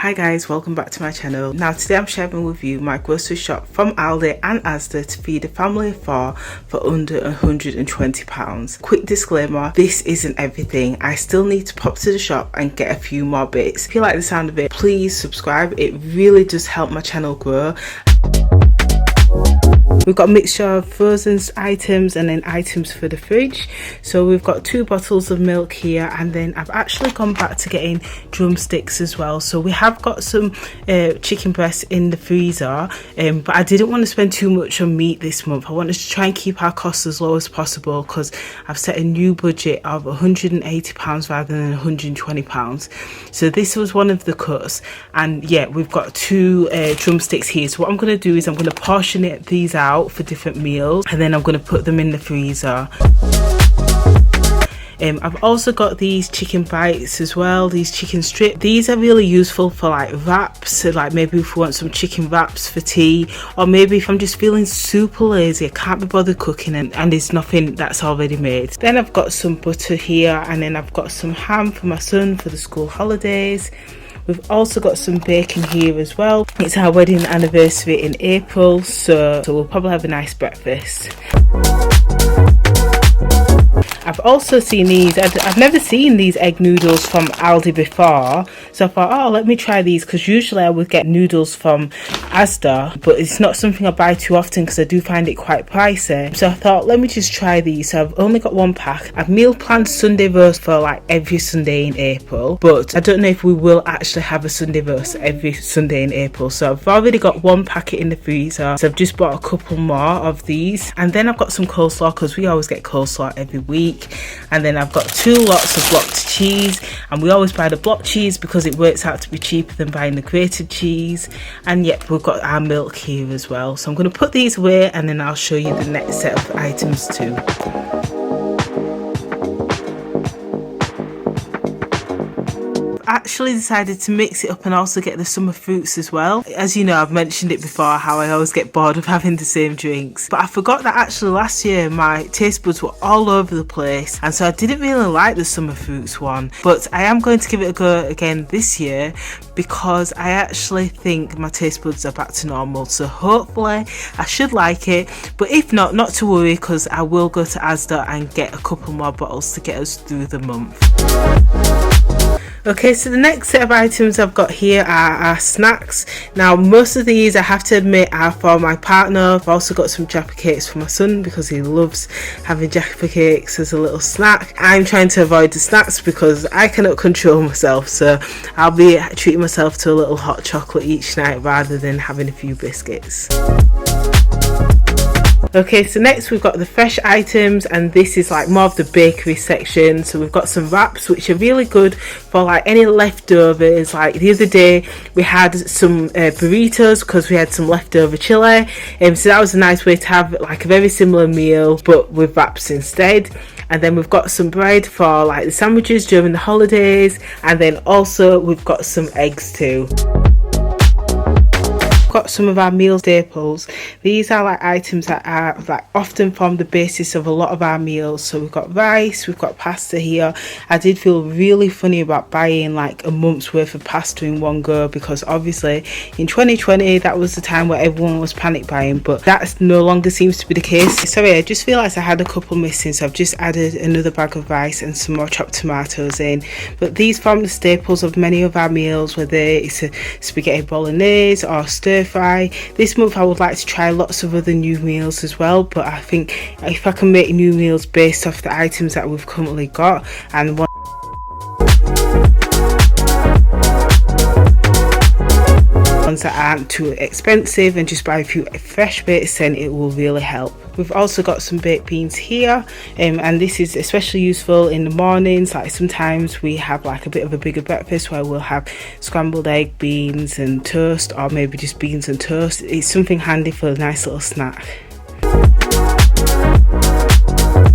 Hi guys, welcome back to my channel. Now today I'm sharing with you my grocery shop from ALDI and Asda to feed a family of 4 for under £120. Quick disclaimer, this isn't everything. I still need to pop to the shop and get a few more bits. If you like the sound of it, please subscribe. It really does help my channel grow. We've got a mixture of frozen items and then items for the fridge. So we've got 2 bottles of milk here, and then I've actually gone back to getting drumsticks as well. So we have got some chicken breasts in the freezer, but I didn't want to spend too much on meat this month. I wanted to try and keep our costs as low as possible because I've set a new budget of £180 rather than £120. So this was one of the cuts, and yeah, we've got 2 drumsticks here. So what I'm going to do is I'm going to portion these out for different meals, and then I'm going to put them in the freezer. I've also got these chicken bites as well, these chicken strips. These are really useful for like wraps, so like maybe if we want some chicken wraps for tea, or maybe if I'm just feeling super lazy, I can't be bothered cooking and there's nothing that's already made. Then I've got some butter here, and then I've got some ham for my son for the school holidays. We've also got some bacon here as well. It's our wedding anniversary in April, so we'll probably have a nice breakfast. I've also seen these. I've never seen these egg noodles from Aldi before, so I thought, oh, let me try these, because usually I would get noodles from Asda, but it's not something I buy too often because I do find it quite pricey. So I thought, let me just try these. So I've only got 1 pack. I've meal planned Sunday roast for like every Sunday in April, but I don't know if we will actually have a Sunday roast every Sunday in April. So I've already got 1 packet in the freezer, so I've just bought a couple more of these. And then I've got some coleslaw, because we always get coleslaw every week. And then I've got 2 lots of blocked cheese, and we always buy the block cheese because it works out to be cheaper than buying the grated cheese. And yep, we've got our milk here as well. So I'm going to put these away, and then I'll show you the next set of items too. Actually decided to mix it up and also get the summer fruits as well. As you know, I've mentioned it before how I always get bored of having the same drinks, but I forgot that actually last year my taste buds were all over the place, and so I didn't really like the summer fruits one, but I am going to give it a go again this year because I actually think my taste buds are back to normal. So hopefully I should like it, but if not, not to worry, because I will go to Asda and get a couple more bottles to get us through the month. Okay, so the next set of items I've got here are our snacks. Now most of these, I have to admit, are for my partner. I've also got some Jaffa cakes for my son because he loves having Jaffa cakes as a little snack. I'm trying to avoid the snacks because I cannot control myself, so I'll be treating myself to a little hot chocolate each night rather than having a few biscuits. Okay, so next we've got the fresh items, and this is like more of the bakery section. So we've got some wraps which are really good for like any leftovers. Like the other day we had some burritos because we had some leftover chili, so that was a nice way to have like a very similar meal but with wraps instead. And then we've got some bread for like the sandwiches during the holidays, and then also we've got some eggs too. Got some of our meal staples. These are like items that are like often form the basis of a lot of our meals. So we've got rice, we've got pasta here. I did feel really funny about buying like a month's worth of pasta in one go, because obviously in 2020 that was the time where everyone was panic buying, but that no longer seems to be the case. Sorry, I just realised I had a couple missing, so I've just added another bag of rice and some more chopped tomatoes in. But these form the staples of many of our meals, whether it's a spaghetti bolognese or stir fry. This month I would like to try lots of other new meals as well, but I think if I can make new meals based off the items that we've currently got, and ones that aren't too expensive, and just buy a few fresh bits, then it will really help. We've also got some baked beans here, and this is especially useful in the mornings. Like sometimes we have like a bit of a bigger breakfast where we'll have scrambled egg, beans and toast, or maybe just beans and toast. It's something handy for a nice little snack.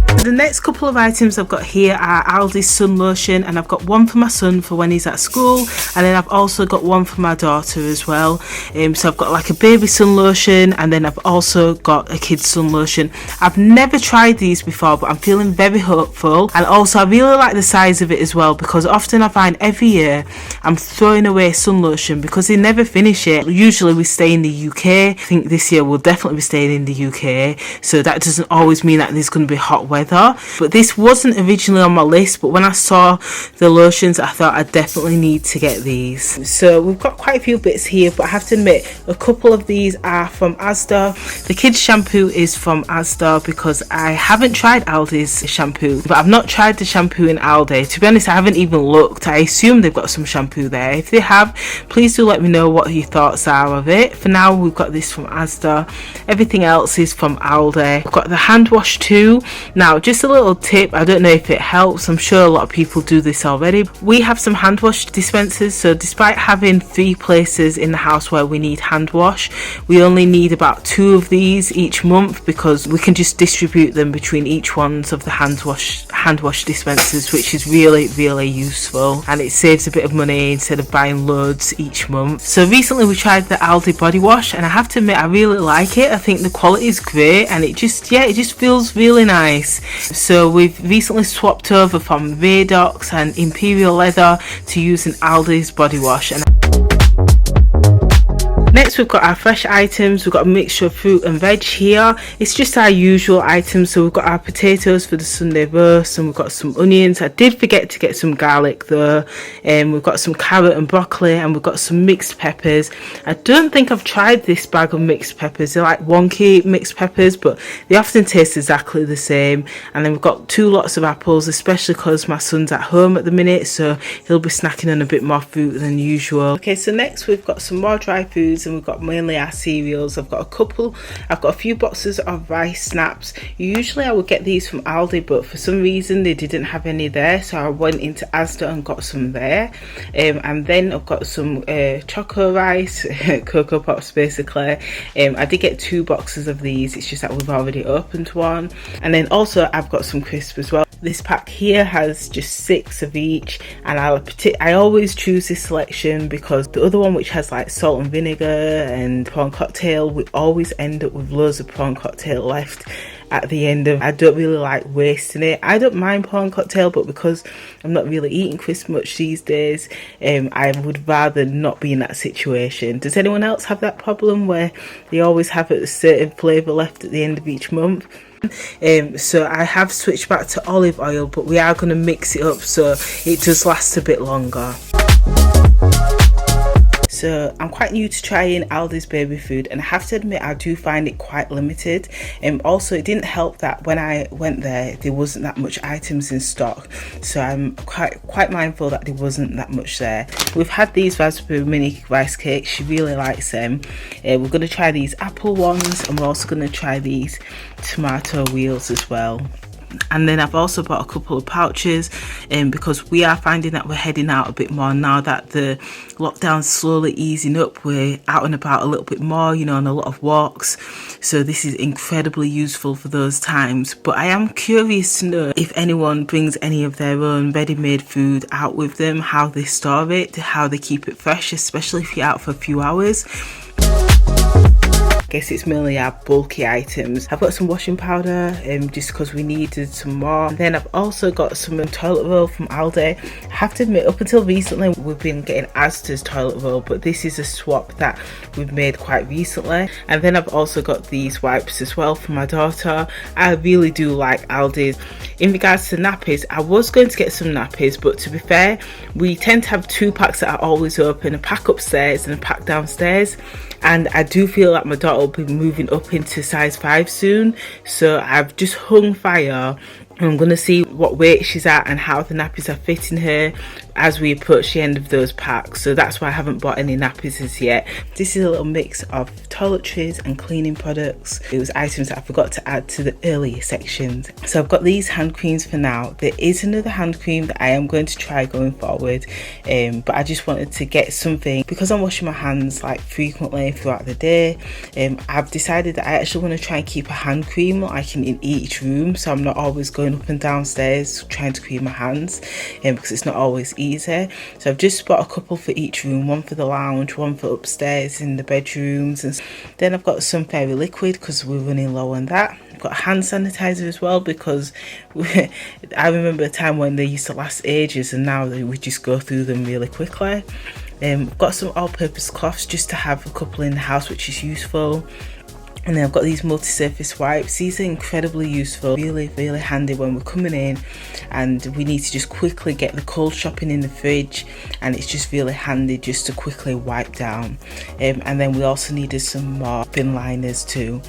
The next couple of items I've got here are Aldi's sun lotion, and I've got one for my son for when he's at school, and then I've also got one for my daughter as well. So I've got like a baby sun lotion, and then I've also got a kid's sun lotion. I've never tried these before, but I'm feeling very hopeful, and also I really like the size of it as well, because often I find every year I'm throwing away sun lotion because they never finish it. Usually we stay in the UK. I think this year we'll definitely be staying in the UK, so that doesn't always mean that there's going to be hot weather. But this wasn't originally on my list, but when I saw the lotions I thought I definitely need to get these. So we've got quite a few bits here, but I have to admit a couple of these are from Asda. The kids shampoo is from Asda because I haven't tried Aldi's shampoo, but I've not tried the shampoo in Aldi. To be honest, I haven't even looked. I assume they've got some shampoo there. If they have, please do let me know what your thoughts are of it. For now, we've got this from Asda. Everything else is from Aldi. We've got the hand wash too. Now, just a little tip, I don't know if it helps, I'm sure a lot of people do this already. We have some hand wash dispensers, so despite having 3 places in the house where we need hand wash, we only need about 2 of these each month, because we can just distribute them between each ones of the hand wash dispensers, which is really useful, and it saves a bit of money instead of buying loads each month. So recently we tried the Aldi body wash, and I have to admit I really like it. I think the quality is great, and it just feels really nice. So we've recently swapped over from Radox and Imperial Leather to using Aldi's body wash. And next we've got our fresh items. We've got a mixture of fruit and veg here. It's just our usual items. So we've got our potatoes for the Sunday roast, and we've got some onions. I did forget to get some garlic though. We've got some carrot and broccoli, and we've got some mixed peppers. I don't think I've tried this bag of mixed peppers. They're like wonky mixed peppers, but they often taste exactly the same. And then we've got 2 lots of apples, especially because my son's at home at the minute, so he'll be snacking on a bit more fruit than usual. Okay, so next we've got some more dry foods, and we've got mainly our cereals. I've got a few boxes of rice snaps. Usually I would get these from Aldi, but for some reason they didn't have any there, so I went into Asda and got some there. And then I've got some choco rice, Cocoa Pops basically. I did get 2 boxes of these, it's just that we've already opened one. And then also I've got some crisps as well. This pack here has just 6 of each, and I always choose this selection because the other one, which has like salt and vinegar and prawn cocktail, we always end up with loads of prawn cocktail left at the end of. I don't really like wasting it. I don't mind prawn cocktail, but because I'm not really eating crisps much these days, I would rather not be in that situation. Does anyone else have that problem where they always have a certain flavour left at the end of each month? So I have switched back to olive oil, but we are going to mix it up so it does last a bit longer. So I'm quite new to trying Aldi's baby food, and I have to admit I do find it quite limited. Also, it didn't help that when I went there wasn't that much items in stock, so I'm quite mindful that there wasn't that much there. We've had these raspberry mini rice cakes, she really likes them. We're going to try these apple ones, and we're also going to try these tomato wheels as well. And then I've also bought a couple of pouches because we are finding that we're heading out a bit more now that the lockdown's slowly easing up. We're out and about a little bit more, you know, on a lot of walks, so this is incredibly useful for those times. But I am curious to know if anyone brings any of their own ready-made food out with them, how they store it, how they keep it fresh, especially if you're out for a few hours. I guess it's mainly our bulky items. I've got some washing powder just because we needed some more. And then I've also got some toilet roll from Aldi. I have to admit, up until recently we've been getting Asda's toilet roll, but this is a swap that we've made quite recently. And then I've also got these wipes as well for my daughter. I really do like Aldi's. In regards to nappies, I was going to get some nappies, but to be fair, we tend to have 2 packs that are always open, a pack upstairs and a pack downstairs. And I do feel like my daughter will be moving up into size 5 soon, so I've just hung fire. I'm going to see what weight she's at and how the nappies are fitting her. as we approach the end of those packs, so that's why I haven't bought any nappies as yet. This is a little mix of toiletries and cleaning products. It was items that I forgot to add to the earlier sections. So I've got these hand creams for now. There is another hand cream that I am going to try going forward, but I just wanted to get something because I'm washing my hands like frequently throughout the day. I've decided that I actually want to try and keep a hand cream like in each room, so I'm not always going up and downstairs trying to clean my hands, because it's not always easy. So I've just bought a couple for each room, one for the lounge, one for upstairs in the bedrooms, and then I've got some fairy liquid because we're running low on that. I've got hand sanitizer as well because I remember a time when they used to last ages and now we just go through them really quickly. I've got some all-purpose cloths just to have a couple in the house, which is useful. And then I've got these multi-surface wipes. These are incredibly useful, really handy when we're coming in and we need to just quickly get the cold shopping in the fridge, and it's just really handy just to quickly wipe down. And then we also needed some more bin liners too.